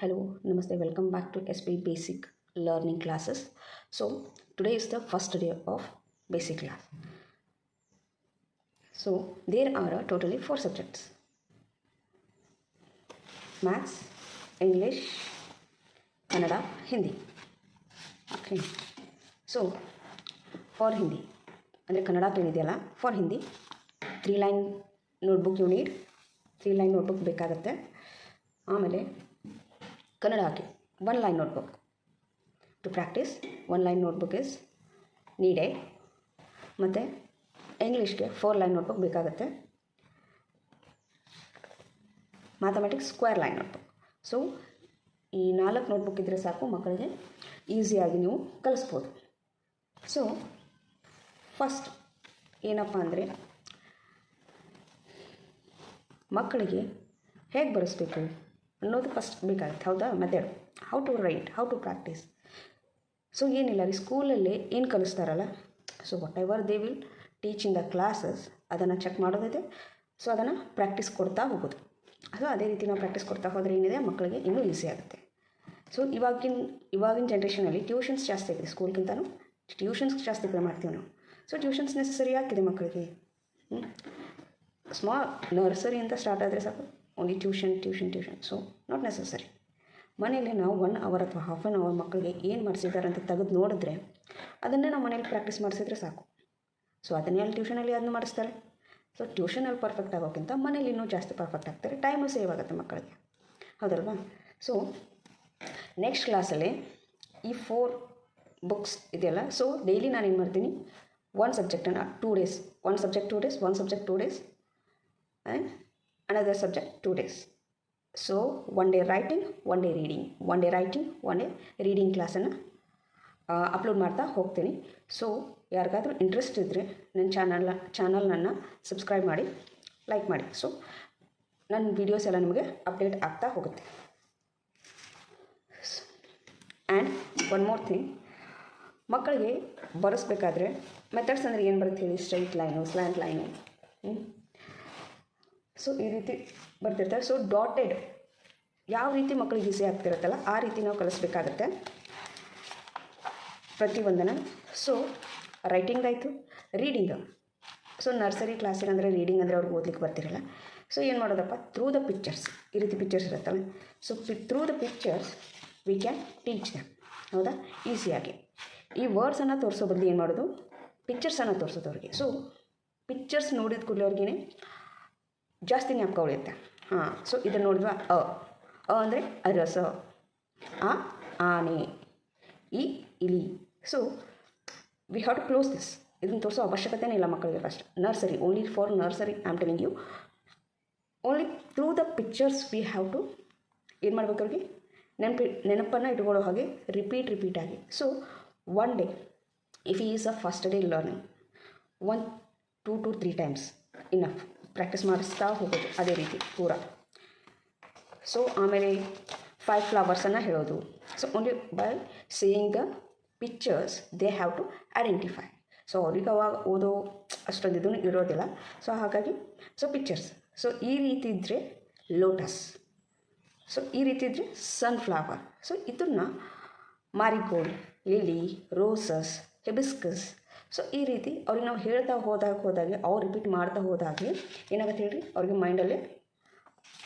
Hello, Namaste, welcome back to SP Basic Learning Classes. So, today is the first day of basic class. So, there are totally 4 subjects: Maths, English, Kannada, Hindi. Okay. So, for Hindi, ಅಂದರೆ ಕನ್ನಡ ಏನಿದೆಯಲ್ಲ, for Hindi 3 line notebook you need. 3 line notebook ಬೇಕಾಗುತ್ತೆ. ಆಮೇಲೆ ಕನ್ನಡಕ್ಕೆ 1 line notebook to practice. 1 line notebook is needed. ಮತ್ತು ಇಂಗ್ಲೀಷ್ಗೆ 4 line notebook ಬೇಕಾಗುತ್ತೆ. Mathematics square line notebook. So ಈ 4 notebook ಇದ್ದರೆ ಸಾಕು, ಮಕ್ಕಳಿಗೆ ಈಸಿಯಾಗಿ ನೀವು ಕಲಿಸ್ಬೋದು. ಸೊ ಫಸ್ಟ್ ಏನಪ್ಪ ಅಂದರೆ, ಮಕ್ಕಳಿಗೆ ಹೇಗೆ ಬರೆಸ್ಬೇಕು ಅನ್ನೋದು ಫಸ್ಟ್ ಬೇಕಾಗುತ್ತೆ, ಹೌದಾ? Method, how to write, how to practice. So ಏನಿಲ್ಲ ರೀ, ಸ್ಕೂಲಲ್ಲಿ ಏನು ಕಲಿಸ್ತಾರಲ್ಲ, so whatever they will teach in the classes, ಅದನ್ನು ಚೆಕ್ ಮಾಡೋದಿದೆ. ಸೊ ಅದನ್ನು ಪ್ರಾಕ್ಟೀಸ್ ಕೊಡ್ತಾ ಹೋಗೋದು. ಸೊ ಅದೇ ರೀತಿ ನಾವು ಪ್ರಾಕ್ಟೀಸ್ ಕೊಡ್ತಾ ಹೋದರೆ ಏನಿದೆ, ಮಕ್ಕಳಿಗೆ ಇನ್ನೂ ಈಸಿ ಆಗುತ್ತೆ. ಸೊ ಇವಾಗಿನ ಜನ್ರೇಷನಲ್ಲಿ ಟ್ಯೂಷನ್ಸ್ ಜಾಸ್ತಿ ಆಗಿದೆ, ಸ್ಕೂಲ್ಗಿಂತನೂ ಟ್ಯೂಷನ್ಸ್ ಜಾಸ್ತಿ ಮಾಡ್ತೀವಿ ನಾವು. ಸೊ ಟ್ಯೂಷನ್ಸ್ ನೆಸಸರಿ ಆಗಿದೆ ಮಕ್ಕಳಿಗೆ. ಸ್ಮಾಲ್ ನರ್ಸರಿಯಿಂದ ಸ್ಟಾರ್ಟ್ ಆದರೆ ಸಾಕು, only tuition. So not necessary. ಮನೆಯಲ್ಲಿ ನಾವು 1 ಅವರ್ ಅಥವಾ ಹಾಫ್ ಆನ್ ಅವರ್ ಮಕ್ಕಳಿಗೆ ಏನು ಮಾಡಿಸಿದ್ದಾರೆ ಅಂತ ತೆಗೆದು ನೋಡಿದ್ರೆ, ಅದನ್ನೇ ನಾವು ಮನೇಲಿ ಪ್ರಾಕ್ಟೀಸ್ ಮಾಡಿಸಿದ್ರೆ ಸಾಕು. ಸೊ ಅದನ್ನೇ ಅಲ್ಲಿ ಟ್ಯೂಷನಲ್ಲಿ ಅದನ್ನು ಮಾಡಿಸ್ತಾರೆ. ಸೊ ಟ್ಯೂಷನಲ್ಲಿ ಪರ್ಫೆಕ್ಟ್ ಆಗೋಕ್ಕಿಂತ ಮನೇಲಿ ಇನ್ನೂ ಜಾಸ್ತಿ ಪರ್ಫೆಕ್ಟ್ ಆಗ್ತಾರೆ, ಟೈಮು ಸೇವ್ ಆಗುತ್ತೆ ಮಕ್ಕಳಿಗೆ, ಹೌದಲ್ವಾ? ಸೊ ನೆಕ್ಸ್ಟ್ ಕ್ಲಾಸಲ್ಲಿ ಈ 4 ಬುಕ್ಸ್ ಇದೆಯಲ್ಲ, ಸೊ ಡೈಲಿ ನಾನು ಏನು ಮಾಡ್ತೀನಿ, 1 ಸಬ್ಜೆಕ್ಟನ್ನು 2 days, 1 subject 2 days, 1 subject 2 days and another subject 2 days. So 1 day writing, 1 day reading, 1 day writing, 1 day reading ಕ್ಲಾಸನ್ನು upload ಮಾಡ್ತಾ ಹೋಗ್ತೀನಿ. ಸೊ ಯಾರಿಗಾದರೂ ಇಂಟ್ರೆಸ್ಟ್ ಇದ್ದರೆ ನನ್ನ ಚಾನಲ್ನನ್ನು ಸಬ್ಸ್ಕ್ರೈಬ್ ಮಾಡಿ, ಲೈಕ್ ಮಾಡಿ. ಸೊ ನನ್ನ ವೀಡಿಯೋಸ್ ಎಲ್ಲ ನಿಮಗೆ ಅಪ್ಡೇಟ್ ಆಗ್ತಾ ಹೋಗುತ್ತೆ. ಆ್ಯಂಡ್ ಒನ್ ಮೋರ್ ಥಿಂಗ್, ಮಕ್ಕಳಿಗೆ ಬರೆಸ್ಬೇಕಾದ್ರೆ ಮೆಥಡ್ಸ್ ಅಂದರೆ ಏನು ಬರುತ್ತೆ ಹೇಳಿ? Straight line, slant line, so ಈ ರೀತಿ ಬರ್ತಿರ್ತಾರೆ. ಸೊ ಡಾಟೆಡ್ ಯಾವ ರೀತಿ ಮಕ್ಕಳಿಗೆ ಈಸಿ ಆಗ್ತಿರುತ್ತಲ್ಲ, ಆ ರೀತಿ ನಾವು ಕಲಿಸ್ಬೇಕಾಗತ್ತೆ ಪ್ರತಿಯೊಂದನ್ನು. ಸೊ ರೈಟಿಂಗ್ ಆಯಿತು, ರೀಡಿಂಗ್. ಸೊ ನರ್ಸರಿ ಕ್ಲಾಸಿಗೆ ಅಂದರೆ ರೀಡಿಂಗ್ ಅಂದರೆ ಅವ್ರಿಗೆ ಓದ್ಲಿಕ್ಕೆ ಬರ್ತಿರಲ್ಲ. ಸೊ ಏನು ಮಾಡೋದಪ್ಪ, ಥ್ರೂ ದ ಪಿಕ್ಚರ್ಸ್, ಈ ರೀತಿ ಪಿಕ್ಚರ್ಸ್ ಇರುತ್ತಲ್ಲ, so through the pictures we can teach them, ಹೌದಾ? ಈಸಿಯಾಗಿ. ಈ ವರ್ಡ್ಸನ್ನು ತೋರಿಸೋ ಬದಲು ಏನು ಮಾಡೋದು, ಪಿಕ್ಚರ್ಸನ್ನು ತೋರಿಸೋದು ಅವ್ರಿಗೆ. ಸೊ ಪಿಕ್ಚರ್ಸ್ ನೋಡಿದ ಕೂಡಲೇ ಅವ್ರಿಗೇನೆ ಜಾಸ್ತಿ ಜ್ಞಾಪಕ ಉಳಿಯುತ್ತೆ. ಹಾಂ, ಸೊ ಇದನ್ನು ನೋಡಿದ್ವಾ, ಅ ಅಂದರೆ ಅರಸ, ಆನೆ, ಈ ಇಲಿ. So we have to close this. ಇದನ್ನು ತೋರಿಸೋ ಅವಶ್ಯಕತೆನೇ ಇಲ್ಲ ಮಕ್ಕಳಿಗೆ. First nursery, only for nursery I am telling you, only through the pictures we have to ಏನು ಮಾಡ್ಬೇಕು, ಅವ್ರಿಗೆ ನೆನಪನ್ನು ಇಟ್ಕೊಳ್ಳೋ ಹಾಗೆ ರಿಪೀಟ್ ಆಗಿ. ಸೊ 1 ಡೇ, ಇಫ್ ಈ is a first day learning, 1, 2 to 3 times enough. Practice ಮಾಡಿಸ್ತಾ ಹೋಗೋದು ಅದೇ ರೀತಿ ಪೂರ. ಸೊ ಆಮೇಲೆ 5 ಫ್ಲವರ್ಸನ್ನು ಹೇಳೋದು. So only by seeing the pictures they have to identify. So ಅವ್ರಿಗೆ ಅವಾಗ ಓದೋ ಅಷ್ಟೊಂದು ಇದೂ ಇರೋದಿಲ್ಲ. ಸೊ ಹಾಗಾಗಿ ಸೊ ಪಿಕ್ಚರ್ಸ್. ಸೊ ಈ ರೀತಿ ಇದ್ದರೆ ಲೋಟಸ್, ಸೊ ಈ ರೀತಿ ಇದ್ದರೆ ಸನ್ಫ್ಲವರ್. ಸೊ ಇದನ್ನು marigold, lily, roses, hibiscus. So ಈ ರೀತಿ ಅವ್ರಿಗೆ ನಾವು ಹೇಳ್ತಾ ಹೋದಾಗೆ ಅವ್ರು ರಿಪೀಟ್ ಮಾಡ್ತಾ ಹೋದಾಗೆ ಏನಾಗುತ್ತೆ ಹೇಳ್ರಿ, ಅವ್ರಿಗೆ ಮೈಂಡಲ್ಲೇ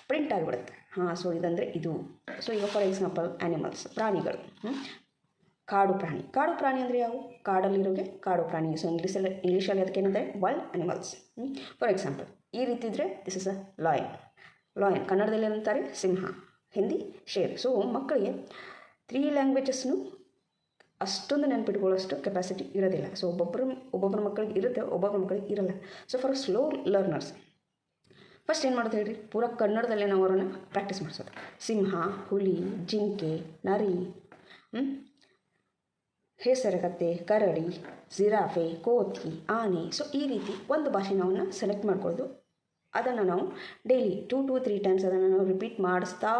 ಪ್ರಿಂಟ್ ಆಗಿಬಿಡುತ್ತೆ. ಹಾಂ, ಸೊ ಇದಂದರೆ ಇದು. ಸೊ ಈಗ ಫಾರ್ ಎಕ್ಸಾಂಪಲ್ ಆ್ಯನಿಮಲ್ಸ್, ಪ್ರಾಣಿಗಳು. ಕಾಡು ಪ್ರಾಣಿ ಅಂದರೆ ಯಾವುವು? ಕಾಡಲ್ಲಿರೋಗೆ ಕಾಡು ಪ್ರಾಣಿ. ಸೊ ಇಂಗ್ಲೀಷಲ್ಲಿ ಅದಕ್ಕೆ ಏನಂದರೆ ವೈಲ್ಡ್ ಆ್ಯನಿಮಲ್ಸ್. ಫಾರ್ ಎಕ್ಸಾಂಪಲ್ ಈ ರೀತಿ ಇದ್ದರೆ ದಿಸ್ ಇಸ್ ಅ ಲಾಯನ್. ಕನ್ನಡದಲ್ಲಿ ಏನಂತಾರೆ? ಸಿಂಹ. ಹಿಂದಿ ಶೇರ್. ಸೊ ಮಕ್ಕಳಿಗೆ 3 ಲ್ಯಾಂಗ್ವೇಜಸ್ನು ಅಷ್ಟೊಂದು ನೆನಪಿಟ್ಕೊಳ್ಳೋಷ್ಟು ಕೆಪಾಸಿಟಿ ಇರೋದಿಲ್ಲ. ಸೊ ಒಬ್ಬೊಬ್ಬರ ಮಕ್ಕಳಿಗೆ ಇರುತ್ತೆ, ಒಬ್ಬೊಬ್ಬರ ಮಕ್ಕಳಿಗೆ ಇರಲ್ಲ. So for slow learners first ಏನು ಮಾಡೋದು ಹೇಳ್ರಿ, ಪೂರ ಕನ್ನಡದಲ್ಲೇ ನಾವು ಅವರನ್ನು ಪ್ರಾಕ್ಟೀಸ್ ಮಾಡಿಸೋದು. ಸಿಂಹ, ಹುಲಿ, ಜಿಂಕೆ, ನರಿ, ಹೇಸರಗತ್ತೆ, ಕರಡಿ, ಜಿರಾಫೆ, ಕೋತಿ, ಆನೆ. ಸೊ ಈ ರೀತಿ ಒಂದು ಭಾಷೆ ನಾವನ್ನ ಸೆಲೆಕ್ಟ್ ಮಾಡ್ಕೊಳ್ಳೋದು. ಅದನ್ನು ನಾವು ಡೈಲಿ 2 to 3 ಟೈಮ್ಸ್ ಅದನ್ನು ನಾವು ರಿಪೀಟ್ ಮಾಡಿಸ್ತಾ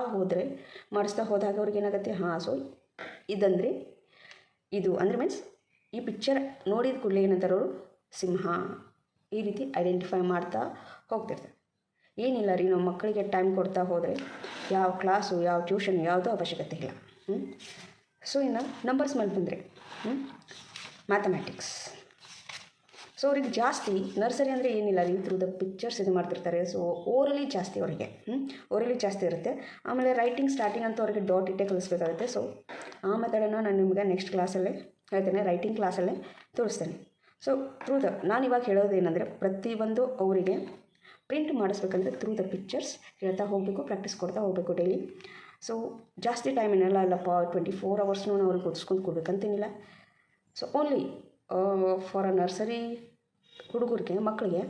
ಹೋದಾಗ ಅವ್ರಿಗೆ ಏನಾಗುತ್ತೆ, ಹಾಂ, ಸೊ ಇದಂದರೆ ಇದು ಅಂದರೆ ಮೀನ್ಸ್ ಈ ಪಿಕ್ಚರ್ ನೋಡಿದ ಕೂಡಲೇ ಏನಂತಾರೆ ಅವರು, ಸಿಂಹ, ಈ ರೀತಿ ಐಡೆಂಟಿಫೈ ಮಾಡ್ತಾ ಹೋಗ್ತಿರ್ತಾರೆ. ಏನಿಲ್ಲ ರೀ, ನಾವು ಮಕ್ಕಳಿಗೆ ಟೈಮ್ ಕೊಡ್ತಾ ಹೋದರೆ ಯಾವ ಕ್ಲಾಸು ಯಾವ ಟ್ಯೂಷನ್ ಯಾವುದೂ ಅವಶ್ಯಕತೆ ಇಲ್ಲ. ಸೊ ಇನ್ನು ನಂಬರ್ಸ್ ಮೇಲೆ ಬಂದರೆ ಮ್ಯಾಥಮೆಟಿಕ್ಸ್. ಸೊ ಅವ್ರಿಗೆ ಜಾಸ್ತಿ ನರ್ಸರಿ ಅಂದರೆ ಏನಿಲ್ಲ ರೀ, ಥ್ರೂ ದ ಪಿಕ್ಚರ್ಸ್ ಇದು ಮಾಡ್ತಿರ್ತಾರೆ. ಸೊ ಓರಲಿ ಜಾಸ್ತಿ ಅವರಿಗೆ ಓರಲಿ ಜಾಸ್ತಿ ಇರುತ್ತೆ. ಆಮೇಲೆ ರೈಟಿಂಗ್ ಸ್ಟಾರ್ಟಿಂಗ್ ಅಂತೂ ಅವರಿಗೆ ಡಾಟ್ ಇಟ್ಟೇ ಕಲಿಸ್ಬೇಕಾಗುತ್ತೆ. ಸೊ ಆ ಮೆಥಡನ್ನು ನಾನು ನಿಮಗೆ ನೆಕ್ಸ್ಟ್ ಕ್ಲಾಸಲ್ಲೇ ಹೇಳ್ತೇನೆ, ರೈಟಿಂಗ್ ಕ್ಲಾಸಲ್ಲೇ ತೋರಿಸ್ತೇನೆ. ಸೊ ಥ್ರೂ ದ ನಾನು ಇವಾಗ ಹೇಳೋದೇನೆಂದರೆ ಪ್ರತಿಯೊಂದು ಅವರಿಗೆ ಪ್ರಿಂಟ್ ಮಾಡಿಸ್ಬೇಕಂದ್ರೆ ಥ್ರೂ ದ ಪಿಕ್ಚರ್ಸ್ ಹೇಳ್ತಾ ಹೋಗಬೇಕು, ಪ್ರಾಕ್ಟೀಸ್ ಕೊಡ್ತಾ ಹೋಗಬೇಕು ಡೈಲಿ. ಸೊ ಜಾಸ್ತಿ ಟೈಮ್ ಏನೆಲ್ಲ ಇಲ್ಲಪ್ಪ 24 hours ಅವ್ರಿಗೆ ಓದಿಸ್ಕೊಂಡು ಕೊಡ್ಬೇಕಂತೇನಿಲ್ಲ. So only for a nursery ಹುಡುಗರಿಗೆ ಮಕ್ಕಳಿಗೆ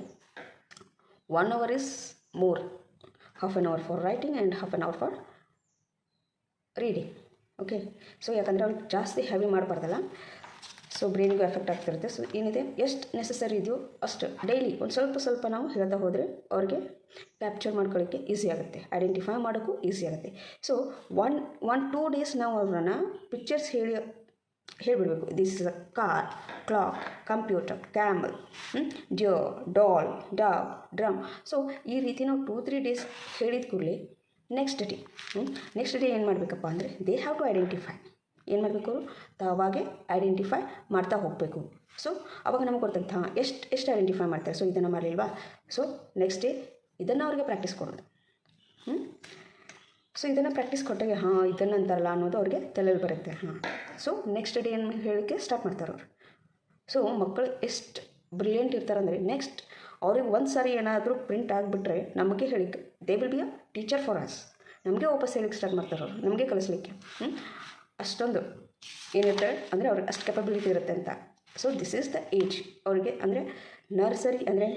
1 hour is more, half an hour for writing and half an hour for reading. Okay, so ಯಾಕಂದರೆ ಅವ್ರಿಗೆ ಜಾಸ್ತಿ ಹೆವಿ ಮಾಡಬಾರ್ದಲ್ಲ, ಸೊ ಬ್ರೈನಿಗೂ ಎಫೆಕ್ಟ್ ಆಗ್ತಿರುತ್ತೆ. ಸೊ ಏನಿದೆ ಎಷ್ಟು ನೆಸಸರಿ ಇದೆಯೋ ಅಷ್ಟು ಡೈಲಿ ಒಂದು ಸ್ವಲ್ಪ ಸ್ವಲ್ಪ ನಾವು ಹೇಳ್ತಾ ಹೋದರೆ ಅವ್ರಿಗೆ ಕ್ಯಾಪ್ಚರ್ ಮಾಡ್ಕೊಳ್ಳೋಕ್ಕೆ ಈಸಿ ಆಗುತ್ತೆ, ಐಡೆಂಟಿಫೈ ಮಾಡೋಕ್ಕೂ ಈಸಿ ಆಗುತ್ತೆ. ಸೊ 1-2 days ನಾವು ಅವ್ರನ್ನ ಪಿಕ್ಚರ್ಸ್ ಹೇಳಿಬಿಡ್ಬೇಕು. This is a car, clock, computer, camel, deer, doll, dog, drum. So ಈ ರೀತಿ ನಾವು 2-3 days ಹೇಳಿದ ಕೂಡಲೇ ನೆಕ್ಸ್ಟ್ ಡೇ ಏನು ಮಾಡಬೇಕಪ್ಪ ಅಂದರೆ ದೇ ಹ್ಯಾವ್ ಟು ಐಡೆಂಟಿಫೈ. ಏನು ಮಾಡಬೇಕು, ಅವರು ತಾವಾಗೆ ಐಡೆಂಟಿಫೈ ಮಾಡ್ತಾ ಹೋಗಬೇಕು. ಸೊ ಅವಾಗ ನಮಗೆ ಗೊತ್ತಾಗ್ತಾ ಎಷ್ಟು ಐಡೆಂಟಿಫೈ ಮಾಡ್ತಾರೆ. ಸೊ ಇದನ್ನು ಮಾಡಲಿಲ್ವಾ, ಸೊ ನೆಕ್ಸ್ಟ್ ಡೇ ಇದನ್ನು ಅವ್ರಿಗೆ ಪ್ರಾಕ್ಟೀಸ್ ಕೊಡೋದು. ಸೊ ಇದನ್ನು ಪ್ರಾಕ್ಟೀಸ್ ಕೊಟ್ಟಾಗ ಇದನ್ನು ಅಂತಾರಲ್ಲ ಅನ್ನೋದು ಅವ್ರಿಗೆ ತಲೆಯಲ್ಲಿ ಬರುತ್ತೆ. ಸೊ ನೆಕ್ಸ್ಟ್ ಡೇ ಏನು ಹೇಳೋಕ್ಕೆ ಸ್ಟಾರ್ಟ್ ಮಾಡ್ತಾರೆ ಅವರು. ಸೊ ಮಕ್ಕಳು ಎಷ್ಟು ಬ್ರಿಲಿಯಂಟ್ ಇರ್ತಾರೆ ಅಂದರೆ ನೆಕ್ಸ್ಟ್ ಅವ್ರಿಗೆ ಒಂದು ಸಾರಿ ಏನಾದರೂ ಪ್ರಿಂಟ್ ಆಗಿಬಿಟ್ರೆ ನಮಗೆ ಹೇಳಿಕ್ಕೆ they will be a teacher for us. ನಮಗೆ ವಾಪಸ್ ಹೇಳಿಕ್ಕೆ ಸ್ಟಾರ್ಟ್ ಮಾಡ್ತಾರೆ ಅವರು, ನಮಗೆ ಕಲಿಸ್ಲಿಕ್ಕೆ. ಅಷ್ಟೊಂದು ಏನಿರ್ತಾರೆ ಅಂದರೆ ಅವ್ರಿಗೆ ಅಷ್ಟು ಕೆಪಬಿಲಿಟಿ ಇರುತ್ತೆ ಅಂತ. So this is the age ಅವ್ರಿಗೆ. ಅಂದರೆ ನರ್ಸರಿ ಅಂದರೆ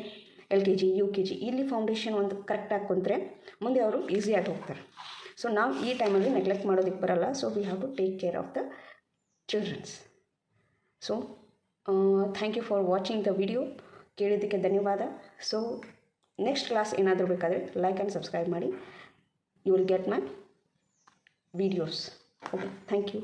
LKG UKG ಇಲ್ಲಿ ಫೌಂಡೇಶನ್ ಒಂದು ಕರೆಕ್ಟಾಗಿ ಕುಂತ್ರೆ ಮುಂದೆ ಅವರು ಈಸಿಯಾಗಿ ಹೋಗ್ತಾರೆ. ಸೊ ನಾವು ಈ ಟೈಮಲ್ಲಿ ನೆಗ್ಲೆಕ್ಟ್ ಮಾಡೋದಕ್ಕೆ ಬರಲ್ಲ. So we have to take care of the childrens. So thank you for watching the video. ಕೇಳಿದ್ದಕ್ಕೆ ಧನ್ಯವಾದ. ಸೊ ನೆಕ್ಸ್ಟ್ ಕ್ಲಾಸ್ ಏನಾದರೂ ಬೇಕಾದರೆ ಲೈಕ್ ಆ್ಯಂಡ್ ಸಬ್ಸ್ಕ್ರೈಬ್ ಮಾಡಿ. You will get my videos. Okay, thank you.